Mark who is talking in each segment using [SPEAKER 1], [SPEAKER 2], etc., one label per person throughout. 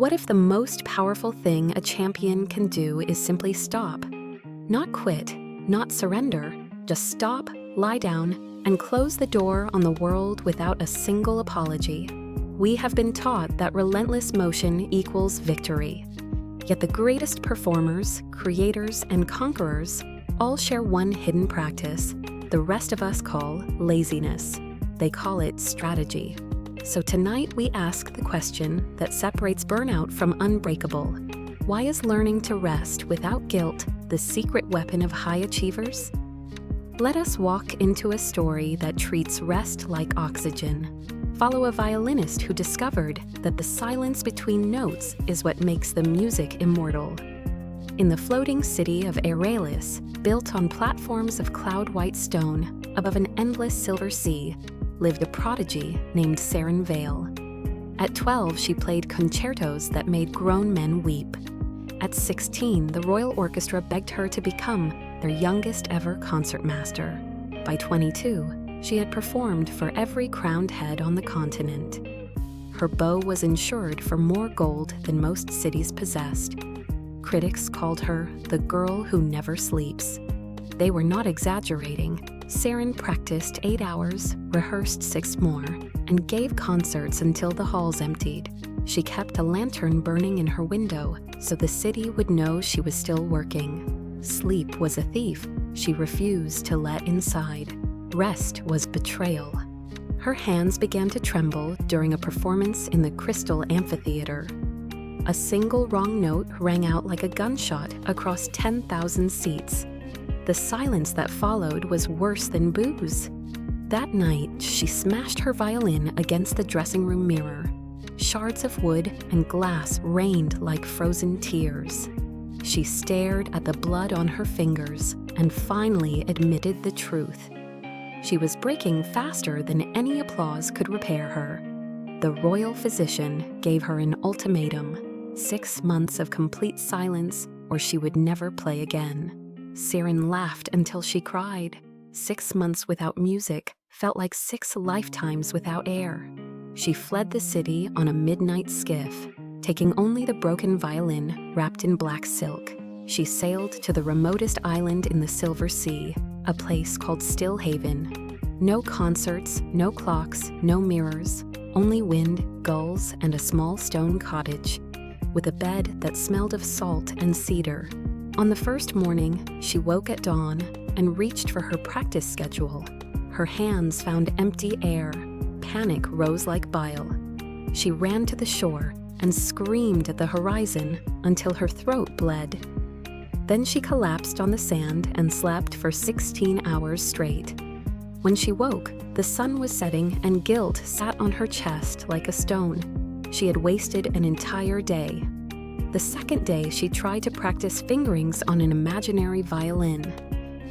[SPEAKER 1] What if the most powerful thing a champion can do is simply stop? Not quit, not surrender, just stop, lie down, and close the door on the world without a single apology. We have been taught that relentless motion equals victory. Yet the greatest performers, creators, and conquerors all share one hidden practice the rest of us call laziness. They call it strategy. So tonight we ask the question that separates burnout from unbreakable. Why is learning to rest without guilt the secret weapon of high achievers? Let us walk into a story that treats rest like oxygen. Follow a violinist who discovered that the silence between notes is what makes the music immortal. In the floating city of Equates, built on platforms of cloud-white stone above an endless silver sea, lived a prodigy named Serin Vale. At 12, she played concertos that made grown men weep. At 16, the Royal Orchestra begged her to become their youngest ever concertmaster. By 22, she had performed for every crowned head on the continent. Her bow was insured for more gold than most cities possessed. Critics called her the girl who never sleeps. They were not exaggerating. Serin practiced 8 hours, rehearsed 6 more, and gave concerts until the halls emptied. She kept a lantern burning in her window so the city would know she was still working. Sleep was a thief she refused to let inside. Rest was betrayal. Her hands began to tremble during a performance in the Crystal Amphitheater. A single wrong note rang out like a gunshot across 10,000 seats. The silence that followed was worse than booze. That night, she smashed her violin against the dressing room mirror. Shards of wood and glass rained like frozen tears. She stared at the blood on her fingers and finally admitted the truth. She was breaking faster than any applause could repair her. The royal physician gave her an ultimatum: 6 months of complete silence or she would never play again. Serin laughed until she cried. 6 months without music felt like 6 lifetimes without air. She fled the city on a midnight skiff, taking only the broken violin wrapped in black silk. She sailed to the remotest island in the Silver Sea, a place called Stillhaven. No concerts, no clocks, no mirrors, only wind, gulls, and a small stone cottage, with a bed that smelled of salt and cedar. On the first morning, she woke at dawn and reached for her practice schedule. Her hands found empty air. Panic rose like bile. She ran to the shore and screamed at the horizon until her throat bled. Then she collapsed on the sand and slept for 16 hours straight. When she woke, the sun was setting and guilt sat on her chest like a stone. She had wasted an entire day. The second day, she tried to practice fingerings on an imaginary violin.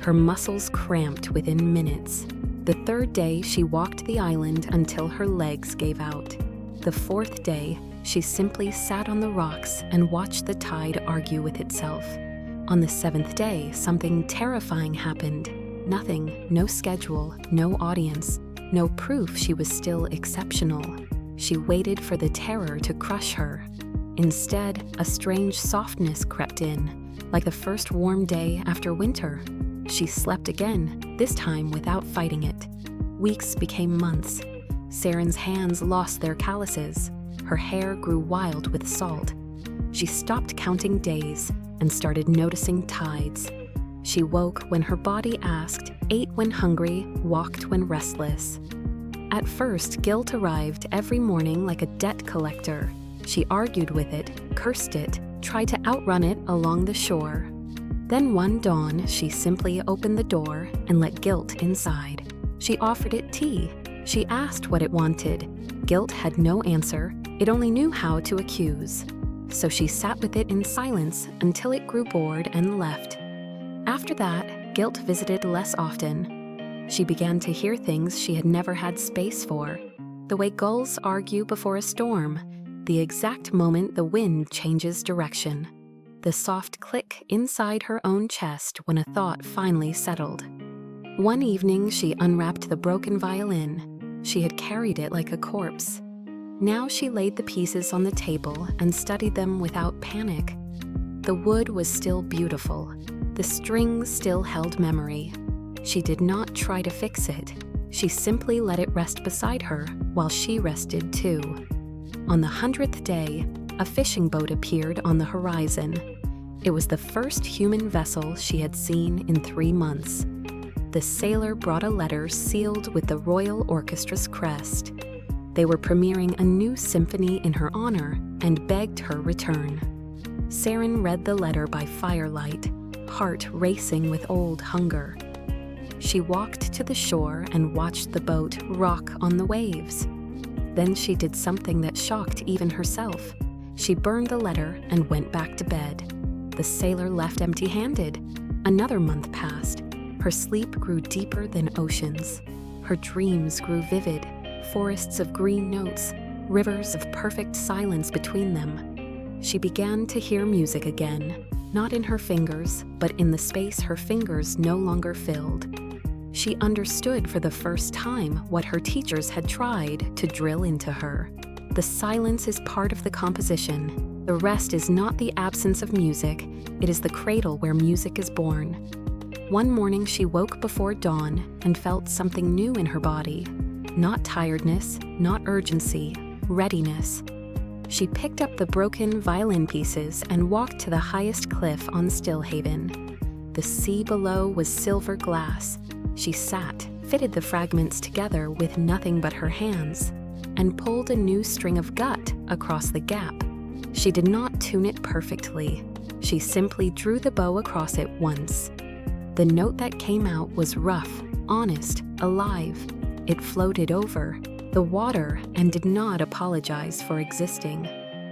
[SPEAKER 1] Her muscles cramped within minutes. The third day, she walked the island until her legs gave out. The fourth day, she simply sat on the rocks and watched the tide argue with itself. On the 7th day, something terrifying happened. Nothing, no schedule, no audience, no proof she was still exceptional. She waited for the terror to crush her. Instead, a strange softness crept in, like the first warm day after winter. She slept again, this time without fighting it. Weeks became months. Serin's hands lost their calluses. Her hair grew wild with salt. She stopped counting days and started noticing tides. She woke when her body asked, ate when hungry, walked when restless. At first, guilt arrived every morning like a debt collector. She argued with it, cursed it, tried to outrun it along the shore. Then one dawn, she simply opened the door and let guilt inside. She offered it tea. She asked what it wanted. Guilt had no answer. It only knew how to accuse. So she sat with it in silence until it grew bored and left. After that, guilt visited less often. She began to hear things she had never had space for. The way gulls argue before a storm. The exact moment the wind changes direction. The soft click inside her own chest when a thought finally settled. One evening, she unwrapped the broken violin. She had carried it like a corpse. Now she laid the pieces on the table and studied them without panic. The wood was still beautiful. The strings still held memory. She did not try to fix it. She simply let it rest beside her while she rested too. On the 100th day, a fishing boat appeared on the horizon. It was the first human vessel she had seen in 3 months. The sailor brought a letter sealed with the Royal Orchestra's crest. They were premiering a new symphony in her honor and begged her return. Serin read the letter by firelight, heart racing with old hunger. She walked to the shore and watched the boat rock on the waves. Then she did something that shocked even herself. She burned the letter and went back to bed. The sailor left empty-handed. Another month passed. Her sleep grew deeper than oceans. Her dreams grew vivid, forests of green notes, rivers of perfect silence between them. She began to hear music again, not in her fingers, but in the space her fingers no longer filled. She understood for the first time what her teachers had tried to drill into her. The silence is part of the composition. The rest is not the absence of music, it is the cradle where music is born. One morning she woke before dawn and felt something new in her body. Not tiredness, not urgency, readiness. She picked up the broken violin pieces and walked to the highest cliff on Stillhaven. The sea below was silver glass. She sat, fitted the fragments together with nothing but her hands, and pulled a new string of gut across the gap. She did not tune it perfectly. She simply drew the bow across it once. The note that came out was rough, honest, alive. It floated over the water and did not apologize for existing.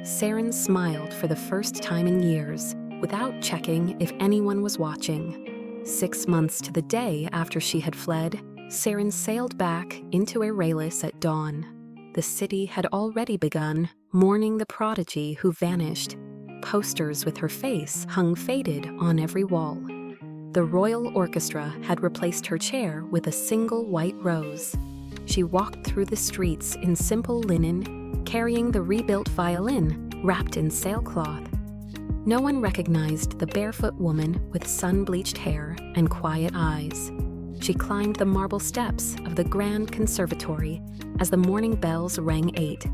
[SPEAKER 1] Serin smiled for the first time in years, without checking if anyone was watching. 6 months to the day after she had fled, Serin sailed back into Equates at dawn. The city had already begun mourning the prodigy who vanished. Posters with her face hung faded on every wall. The Royal Orchestra had replaced her chair with a single white rose. She walked through the streets in simple linen, carrying the rebuilt violin wrapped in sailcloth. No one recognized the barefoot woman with sun-bleached hair and quiet eyes. She climbed the marble steps of the grand conservatory as the morning bells rang 8.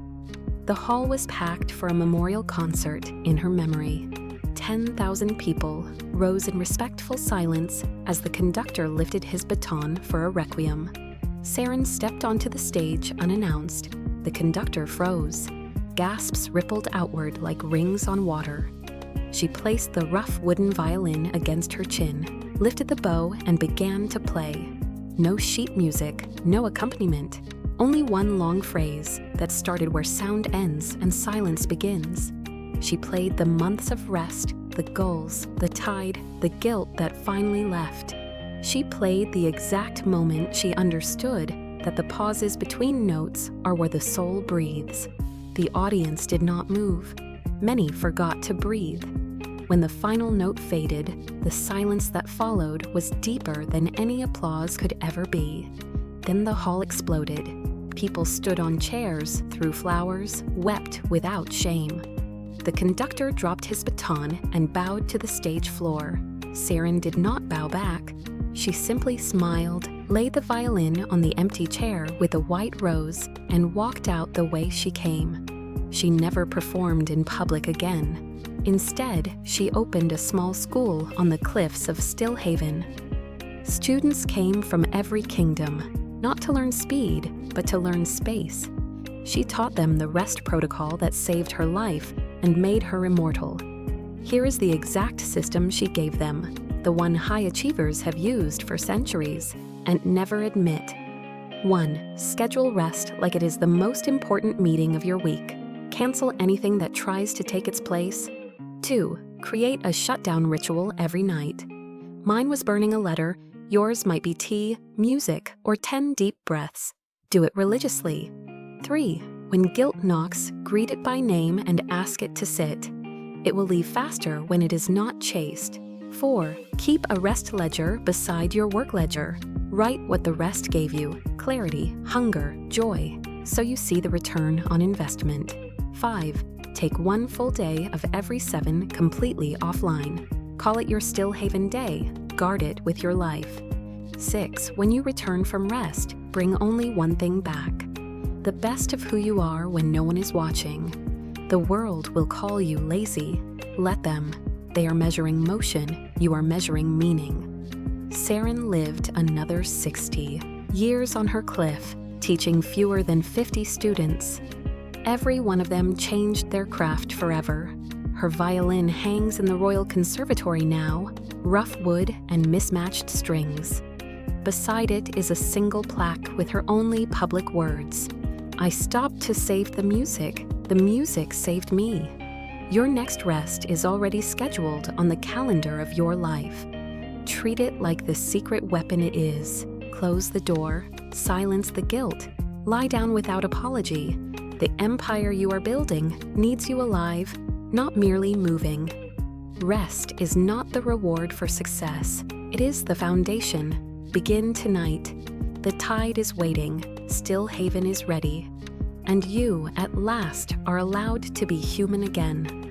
[SPEAKER 1] The hall was packed for a memorial concert in her memory. 10,000 people rose in respectful silence as the conductor lifted his baton for a requiem. Serin stepped onto the stage unannounced. The conductor froze. Gasps rippled outward like rings on water. She placed the rough wooden violin against her chin, lifted the bow, and began to play. No sheet music, no accompaniment, only one long phrase that started where sound ends and silence begins. She played the months of rest, the gulls, the tide, the guilt that finally left. She played the exact moment she understood that the pauses between notes are where the soul breathes. The audience did not move. Many forgot to breathe. When the final note faded, the silence that followed was deeper than any applause could ever be. Then the hall exploded. People stood on chairs, threw flowers, wept without shame. The conductor dropped his baton and bowed to the stage floor. Serin did not bow back. She simply smiled, laid the violin on the empty chair with a white rose, and walked out the way she came. She never performed in public again. Instead, she opened a small school on the cliffs of Stillhaven. Students came from every kingdom, not to learn speed, but to learn space. She taught them the rest protocol that saved her life and made her immortal. Here is the exact system she gave them, the one high achievers have used for centuries and never admit. 1. Schedule rest like it is the most important meeting of your week. Cancel anything that tries to take its place. 2. Create a shutdown ritual every night. Mine was burning a letter. Yours might be tea, music, or 10 deep breaths. Do it religiously. 3. When guilt knocks, greet it by name and ask it to sit. It will leave faster when it is not chased. 4. Keep a rest ledger beside your work ledger. Write what the rest gave you: clarity, hunger, joy. so you see the return on investment. 5. Take 1 full day of every 7 completely offline. Call it your Stillhaven day. Guard it with your life. 6. When you return from rest, bring only one thing back: the best of who you are when no one is watching. The world will call you lazy. Let them. They are measuring motion, you are measuring meaning. Serin lived another 60 years on her cliff, teaching fewer than 50 students. Every one of them changed their craft forever. Her violin hangs in the Royal Conservatory now, rough wood and mismatched strings. Beside it is a single plaque with her only public words: "I stopped to save the music saved me." Your next rest is already scheduled on the calendar of your life. Treat it like the secret weapon it is. Close the door, silence the guilt, lie down without apology. The empire you are building needs you alive, not merely moving. Rest is not the reward for success. It is the foundation. Begin tonight. The tide is waiting. Stillhaven is ready. And you, at last, are allowed to be human again.